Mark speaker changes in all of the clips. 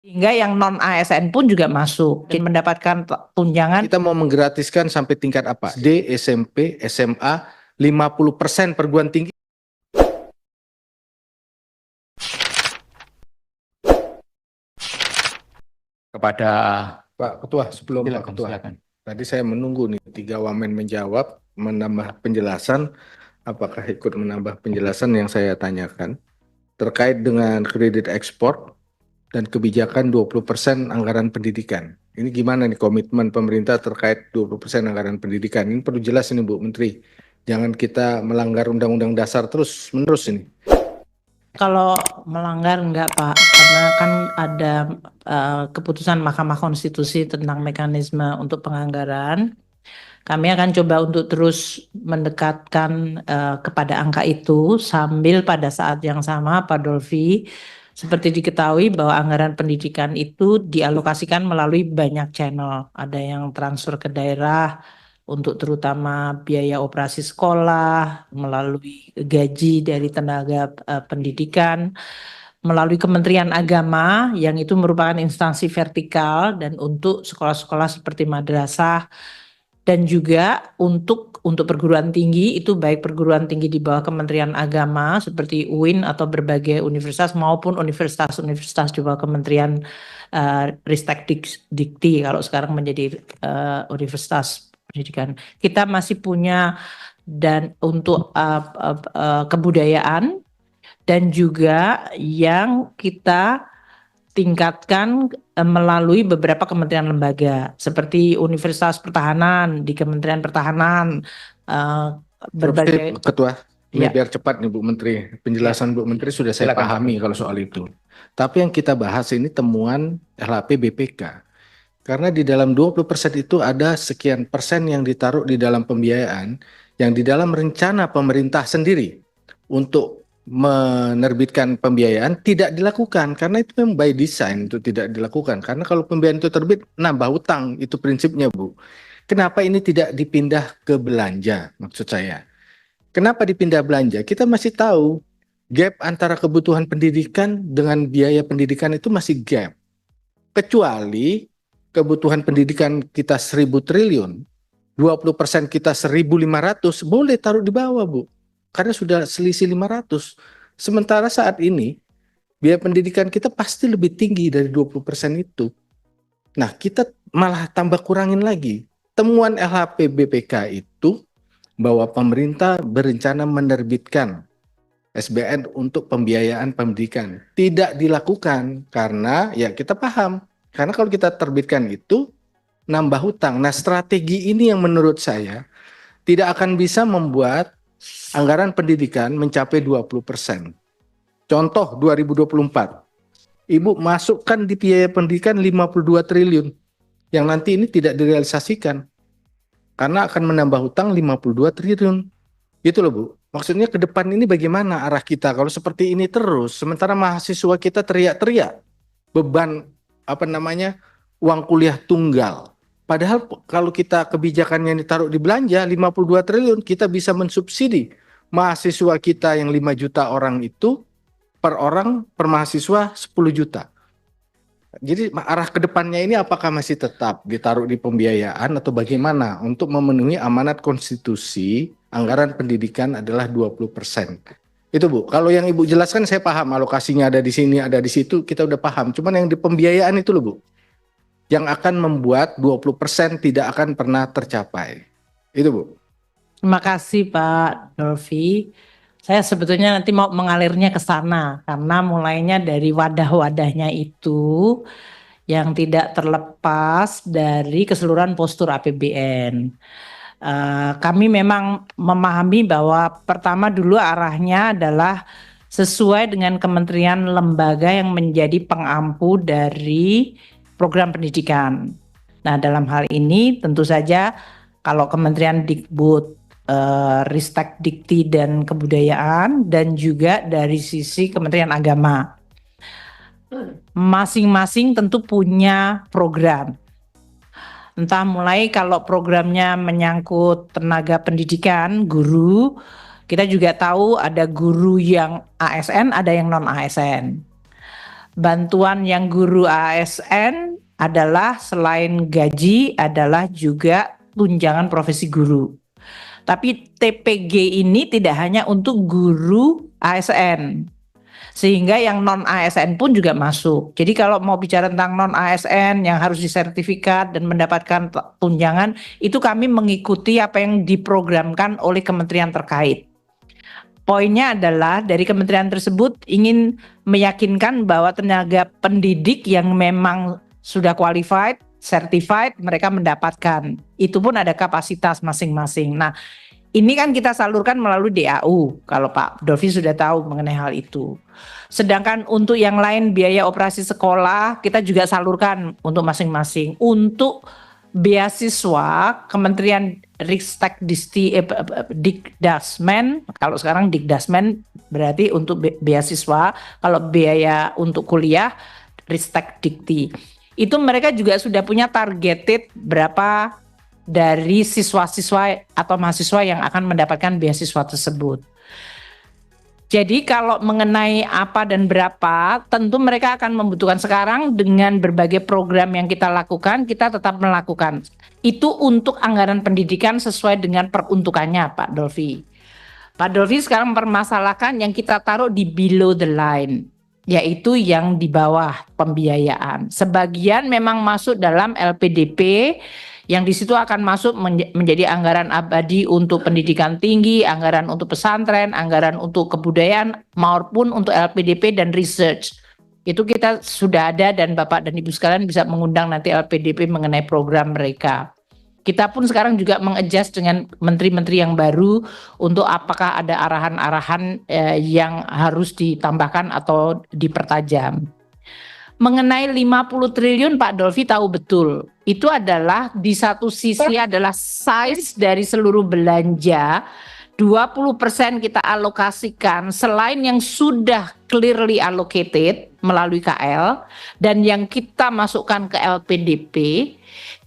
Speaker 1: Hingga yang non ASN pun juga masuk dan mendapatkan tunjangan.
Speaker 2: Kita mau menggratiskan sampai tingkat apa? SD, SMP, SMA, 50% perguruan tinggi.
Speaker 3: Kepada
Speaker 2: Pak Ketua, sebelum Pak
Speaker 3: silakan,
Speaker 2: Ketua.
Speaker 3: silakan.
Speaker 2: Tadi saya menunggu nih 3 wamen menjawab, menambah penjelasan. Apakah ikut menambah penjelasan yang saya tanyakan terkait dengan kredit ekspor dan kebijakan 20% anggaran pendidikan. Ini gimana nih komitmen pemerintah terkait 20% anggaran pendidikan? Ini perlu jelas ini Bu Menteri. Jangan kita melanggar Undang-Undang Dasar terus menerus ini.
Speaker 1: Kalau melanggar enggak Pak, karena kan ada keputusan Mahkamah Konstitusi tentang mekanisme untuk penganggaran. Kami akan coba untuk terus mendekatkan kepada angka itu sambil pada saat yang sama Pak Dolvi, seperti diketahui bahwa anggaran pendidikan itu dialokasikan melalui banyak channel. Ada yang transfer ke daerah untuk terutama biaya operasi sekolah, melalui gaji dari tenaga pendidikan, melalui Kementerian Agama yang itu merupakan instansi vertikal dan untuk sekolah-sekolah seperti madrasah, dan juga untuk perguruan tinggi itu baik perguruan tinggi di bawah Kementerian Agama seperti UIN atau berbagai universitas maupun universitas-universitas di bawah Kementerian Ristek Dikti kalau sekarang menjadi Universitas Pendidikan. Kita masih punya dan untuk kebudayaan dan juga yang kita tingkatkan melalui beberapa kementerian lembaga seperti Universitas Pertahanan di Kementerian Pertahanan, berbagai.
Speaker 2: Ketua, ini
Speaker 1: Ya.
Speaker 2: biar cepat nih Bu Menteri. Penjelasan Bu Menteri sudah saya
Speaker 3: Silakan.
Speaker 2: pahami kalau soal itu. Tapi yang kita bahas ini temuan LHP BPK. Karena di dalam 20% itu ada sekian persen yang ditaruh di dalam pembiayaan yang di dalam rencana pemerintah sendiri untuk menerbitkan pembiayaan tidak dilakukan karena itu memang by design itu tidak dilakukan karena kalau pembiayaan itu terbit nambah utang itu prinsipnya Bu. Kenapa ini tidak dipindah ke belanja maksud saya? Kenapa dipindah belanja? Kita masih tahu gap antara kebutuhan pendidikan dengan biaya pendidikan itu masih gap. Kecuali kebutuhan pendidikan kita 1.000 triliun, 20% kita 1.500, boleh taruh di bawah Bu. Karena sudah selisih 500. Sementara saat ini, biaya pendidikan kita pasti lebih tinggi dari 20% itu. Nah, kita malah tambah kurangin lagi. Temuan LHP BPK itu bahwa pemerintah berencana menerbitkan SBN untuk pembiayaan pendidikan. Tidak dilakukan karena ya kita paham. Karena kalau kita terbitkan itu nambah hutang. Nah, strategi ini yang menurut saya tidak akan bisa membuat anggaran pendidikan mencapai 20%. Contoh 2024. Ibu masukkan di biaya pendidikan 52 triliun yang nanti ini tidak direalisasikan. Karena akan menambah hutang 52 triliun. Gitu loh Bu. Maksudnya ke depan ini bagaimana arah kita kalau seperti ini terus sementara mahasiswa kita teriak-teriak beban uang kuliah tunggal. Padahal kalau kita kebijakannya ditaruh di belanja 52 triliun kita bisa mensubsidi mahasiswa kita yang 5 juta orang itu per orang per mahasiswa 10 juta. Jadi arah ke depannya ini apakah masih tetap ditaruh di pembiayaan atau bagaimana untuk memenuhi amanat konstitusi anggaran pendidikan adalah 20%. Itu Bu, kalau yang Ibu jelaskan saya paham alokasinya ada di sini, ada di situ, kita udah paham. Cuman yang di pembiayaan itu loh Bu, yang akan membuat 20% tidak akan pernah tercapai. Itu Bu.
Speaker 1: Terima kasih Pak Dolvi. Saya sebetulnya nanti mau mengalirnya ke sana karena mulainya dari wadah-wadahnya itu yang tidak terlepas dari keseluruhan postur APBN. Kami memang memahami bahwa pertama dulu arahnya adalah sesuai dengan kementerian lembaga yang menjadi pengampu dari program pendidikan. Nah, dalam hal ini tentu saja kalau Kementerian Dikbud, Ristek Dikti dan Kebudayaan dan juga dari sisi Kementerian Agama. Masing-masing tentu punya program. Entah mulai kalau programnya menyangkut tenaga pendidikan, guru, kita juga tahu ada guru yang ASN, ada yang non-ASN. bantuan yang guru ASN adalah selain gaji adalah juga tunjangan profesi guru. Tapi TPG ini tidak hanya untuk guru ASN, sehingga yang non ASN pun juga masuk. Jadi kalau mau bicara tentang non ASN yang harus disertifikat dan mendapatkan tunjangan, itu kami mengikuti apa yang diprogramkan oleh kementerian terkait. Poinnya adalah dari kementerian tersebut ingin meyakinkan bahwa tenaga pendidik yang memang sudah qualified, certified, mereka mendapatkan. Itu pun ada kapasitas masing-masing. Nah, ini kan kita salurkan melalui DAU, kalau Pak Dolfi sudah tahu mengenai hal itu. Sedangkan untuk yang lain biaya operasi sekolah, kita juga salurkan untuk masing-masing. Untuk beasiswa, Kementerian Ristek Dikdasmen, kalau sekarang Dikdasmen berarti untuk beasiswa, kalau biaya untuk kuliah, Ristek Dikti. Itu mereka juga sudah punya targeted berapa dari siswa-siswa atau mahasiswa yang akan mendapatkan beasiswa tersebut. Jadi kalau mengenai apa dan berapa, tentu mereka akan membutuhkan. Sekarang dengan berbagai program yang kita lakukan, kita tetap melakukan. Itu untuk anggaran pendidikan sesuai dengan peruntukannya, Pak Dolfi. Pak Dolfi sekarang mempermasalahkan yang kita taruh di below the line, yaitu yang di bawah pembiayaan. Sebagian memang masuk dalam LPDP, yang di situ akan masuk menjadi anggaran abadi untuk pendidikan tinggi, anggaran untuk pesantren, anggaran untuk kebudayaan, maupun untuk LPDP dan research. Itu kita sudah ada dan Bapak dan Ibu sekalian bisa mengundang nanti LPDP mengenai program mereka. Kita pun sekarang juga mengadjust dengan menteri-menteri yang baru untuk apakah ada arahan-arahan yang harus ditambahkan atau dipertajam. Mengenai 50 triliun Pak Dolfi tahu betul, itu adalah di satu sisi adalah size dari seluruh belanja, 20% kita alokasikan selain yang sudah clearly allocated melalui KL dan yang kita masukkan ke LPDP,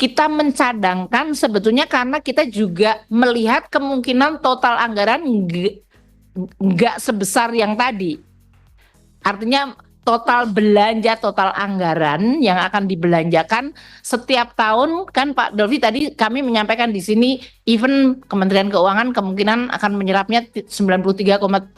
Speaker 1: kita mencadangkan sebetulnya karena kita juga melihat kemungkinan total anggaran nggak sebesar yang tadi. Artinya total belanja, total anggaran yang akan dibelanjakan setiap tahun kan Pak Dolfi tadi kami menyampaikan di sini even Kementerian Keuangan kemungkinan akan menyerapnya 93,7%.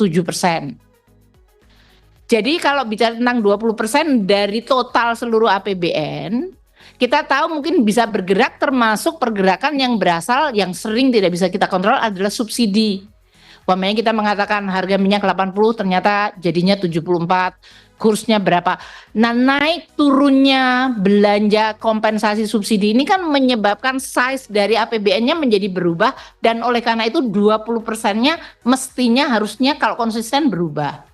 Speaker 1: Jadi kalau bicara tentang 20% dari total seluruh APBN, kita tahu mungkin bisa bergerak termasuk pergerakan yang berasal yang sering tidak bisa kita kontrol adalah subsidi. Umpamanya kita mengatakan harga minyak 80 ternyata jadinya 74. Kursnya berapa. Nah naik turunnya belanja kompensasi subsidi ini kan menyebabkan size dari APBN-nya menjadi berubah dan oleh karena itu 20%-nya mestinya harusnya kalau konsisten berubah.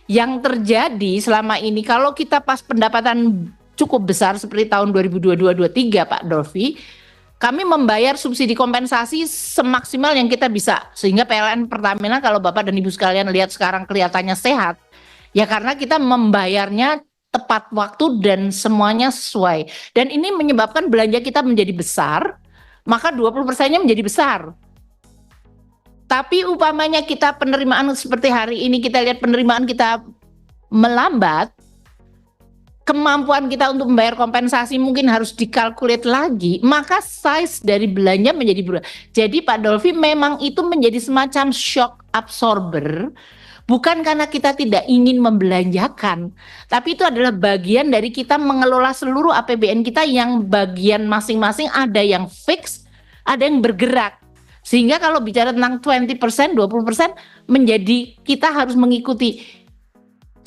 Speaker 1: Yang terjadi selama ini kalau kita pas pendapatan cukup besar seperti tahun 2022-23 Pak Dolfi, kami membayar subsidi kompensasi semaksimal yang kita bisa sehingga PLN Pertamina kalau Bapak dan Ibu sekalian lihat sekarang kelihatannya sehat. Ya karena kita membayarnya tepat waktu dan semuanya sesuai. Dan ini menyebabkan belanja kita menjadi besar, maka 20%-nya menjadi besar. Tapi upamanya kita penerimaan seperti hari ini kita lihat penerimaan kita melambat, kemampuan kita untuk membayar kompensasi mungkin harus dikalkulate lagi, maka size dari belanja menjadi berubah. Jadi Pak Dolfi memang itu menjadi semacam shock absorber. Bukan karena kita tidak ingin membelanjakan, tapi itu adalah bagian dari kita mengelola seluruh APBN kita yang bagian masing-masing ada yang fix, ada yang bergerak. Sehingga kalau bicara tentang 20%, 20% menjadi kita harus mengikuti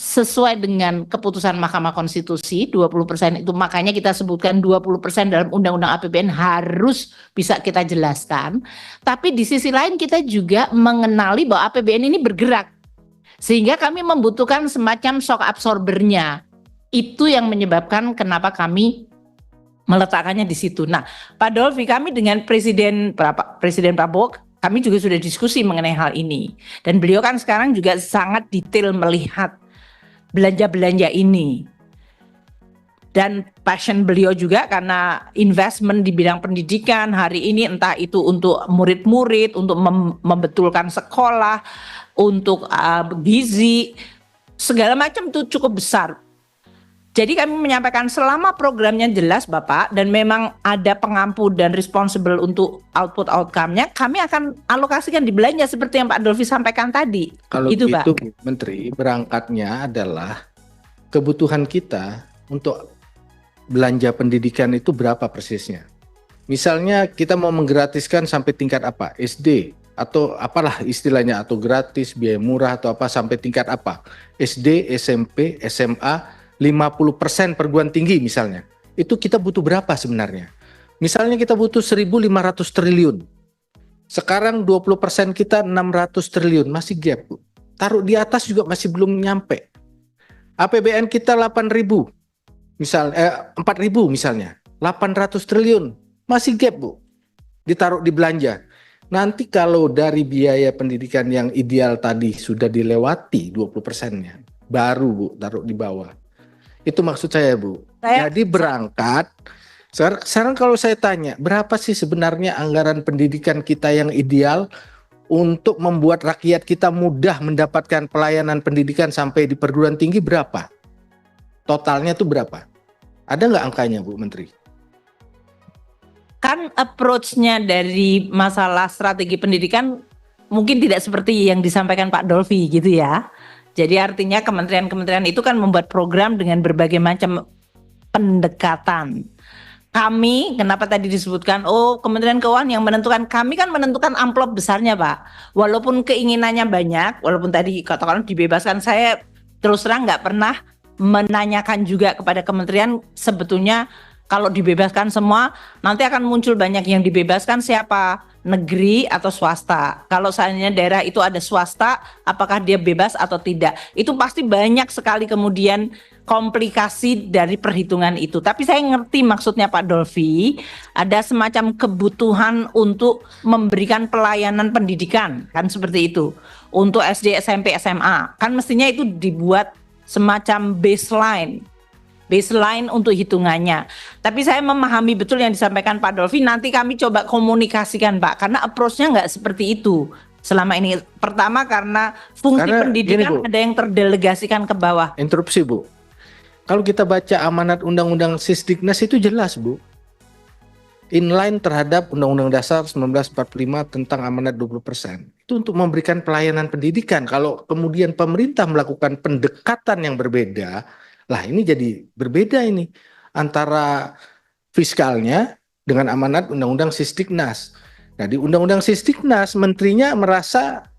Speaker 1: sesuai dengan keputusan Mahkamah Konstitusi 20% itu makanya kita sebutkan 20% dalam Undang-Undang APBN harus bisa kita jelaskan. Tapi di sisi lain kita juga mengenali bahwa APBN ini bergerak. Sehingga kami membutuhkan semacam shock absorbernya. Itu yang menyebabkan kenapa kami meletakkannya di situ. Nah, Pak Dolfi kami dengan Presiden Prabowo, kami juga sudah diskusi mengenai hal ini. Dan beliau kan sekarang juga sangat detail melihat belanja-belanja ini. Dan passion beliau juga karena investment di bidang pendidikan hari ini entah itu untuk murid-murid, untuk membetulkan sekolah, untuk gizi, segala macam itu cukup besar. Jadi kami menyampaikan selama programnya jelas Bapak dan memang ada pengampu dan responsible untuk output outcome-nya, kami akan alokasikan di belanja seperti yang Pak Dolfi sampaikan tadi.
Speaker 2: Kalau
Speaker 1: Itu, Pak.
Speaker 2: itu Bu Menteri, berangkatnya adalah kebutuhan kita untuk belanja pendidikan itu berapa persisnya. Misalnya kita mau menggratiskan sampai tingkat apa? SD atau apalah istilahnya, atau gratis, biaya murah atau apa sampai tingkat apa? SD, SMP, SMA, 50% perguruan tinggi misalnya. Itu kita butuh berapa sebenarnya? Misalnya kita butuh 1.500 triliun. Sekarang 20% kita 600 triliun, masih gap, Bu. Taruh di atas juga masih belum nyampe. APBN kita 8.000, 4.000 misalnya, 800 triliun, masih gap, Bu. Ditaruh di belanja. Nanti kalau dari biaya pendidikan yang ideal tadi sudah dilewati 20%-nya, baru Bu taruh di bawah. Itu maksud saya, Bu. Jadi berangkat, sekarang kalau saya tanya, berapa sih sebenarnya anggaran pendidikan kita yang ideal untuk membuat rakyat kita mudah mendapatkan pelayanan pendidikan sampai di perguruan tinggi, berapa? Totalnya tuh berapa? Ada nggak angkanya, Bu Menteri?
Speaker 1: Kan approach-nya dari masalah strategi pendidikan mungkin tidak seperti yang disampaikan Pak Dolfi gitu ya. Jadi artinya kementerian-kementerian itu kan membuat program dengan berbagai macam pendekatan. Kami, kenapa tadi disebutkan, Kementerian Keuangan yang menentukan, kami kan menentukan amplop besarnya Pak. Walaupun keinginannya banyak, walaupun tadi katakan dibebaskan, saya terus terang nggak pernah menanyakan juga kepada kementerian sebetulnya kalau dibebaskan semua, nanti akan muncul banyak yang dibebaskan siapa? Negeri atau swasta. Kalau seandainya daerah itu ada swasta, apakah dia bebas atau tidak? Itu pasti banyak sekali kemudian komplikasi dari perhitungan itu. Tapi saya ngerti maksudnya Pak Dolfi, ada semacam kebutuhan untuk memberikan pelayanan pendidikan, kan seperti itu. Untuk SD, SMP, SMA, kan mestinya itu dibuat semacam baseline untuk hitungannya. Tapi saya memahami betul yang disampaikan Pak Dolfi, nanti kami coba komunikasikan Pak, karena approach-nya nggak seperti itu selama ini. Pertama karena fungsi pendidikan gini, ada yang terdelegasikan ke bawah.
Speaker 2: Interupsi Bu, kalau kita baca amanat Undang-Undang Sisdiknas itu jelas Bu, inline terhadap Undang-Undang Dasar 1945 tentang amanat 20%. Itu untuk memberikan pelayanan pendidikan. Kalau kemudian pemerintah melakukan pendekatan yang berbeda, lah ini jadi berbeda ini antara fiskalnya dengan amanat Undang-Undang Sisdiknas. Nah di Undang-Undang Sisdiknas menterinya merasa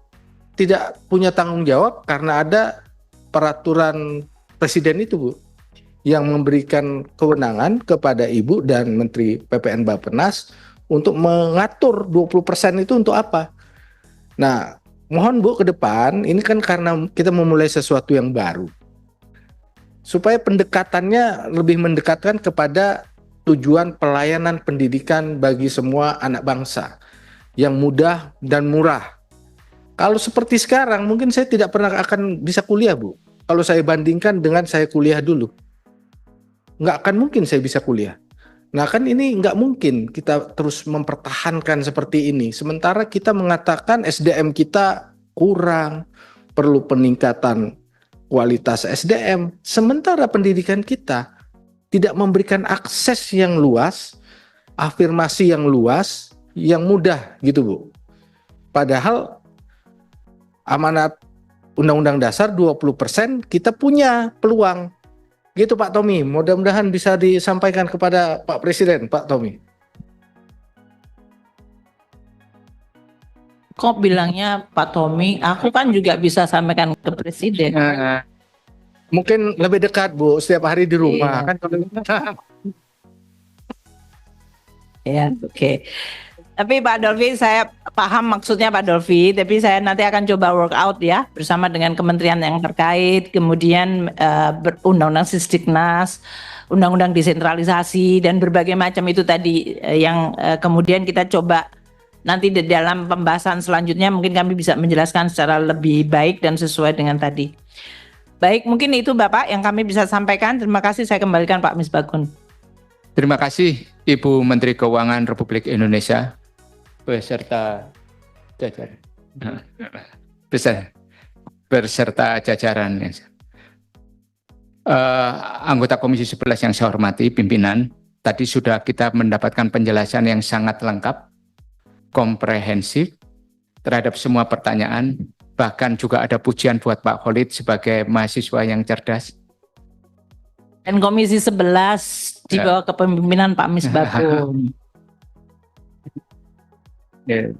Speaker 2: tidak punya tanggung jawab karena ada peraturan presiden itu Bu, yang memberikan kewenangan kepada Ibu dan Menteri PPN Bappenas untuk mengatur 20% itu untuk apa. Nah mohon Bu ke depan, ini kan karena kita memulai sesuatu yang baru, supaya pendekatannya lebih mendekatkan kepada tujuan pelayanan pendidikan bagi semua anak bangsa yang mudah dan murah. Kalau seperti sekarang mungkin saya tidak pernah akan bisa kuliah Bu. Kalau saya bandingkan dengan saya kuliah dulu, nggak akan mungkin saya bisa kuliah. Nah kan ini nggak mungkin kita terus mempertahankan seperti ini. Sementara kita mengatakan SDM kita kurang, perlu peningkatan kualitas SDM, sementara pendidikan kita tidak memberikan akses yang luas, afirmasi yang luas, yang mudah gitu Bu. Padahal amanat Undang-Undang Dasar 20% kita punya peluang. Gitu Pak Tommy, mudah-mudahan bisa disampaikan kepada Pak Presiden, Pak Tommy.
Speaker 1: Kok bilangnya Pak Tommy, aku kan juga bisa sampaikan ke Presiden.
Speaker 2: Mungkin lebih dekat Bu, setiap hari di rumah. Kan kalau
Speaker 1: ya, oke. Tapi Pak Dolfi, saya paham maksudnya Pak Dolfi, tapi saya nanti akan coba work out ya bersama dengan kementerian yang terkait, kemudian Undang-Undang Sisdiknas, Undang-Undang desentralisasi dan berbagai macam itu tadi yang kemudian kita coba nanti di dalam pembahasan selanjutnya mungkin kami bisa menjelaskan secara lebih baik dan sesuai dengan tadi. Baik, mungkin itu Bapak yang kami bisa sampaikan. Terima kasih, saya kembalikan Pak Misbakun.
Speaker 3: Terima kasih Ibu Menteri Keuangan Republik Indonesia beserta jajaran. Anggota Komisi 11 yang saya hormati, pimpinan, tadi sudah kita mendapatkan penjelasan yang sangat lengkap, komprehensif terhadap semua pertanyaan, bahkan juga ada pujian buat Pak Khalid sebagai mahasiswa yang cerdas.
Speaker 1: Dan Komisi 11 di bawah kepemimpinan Pak Misbakun.
Speaker 3: Ya,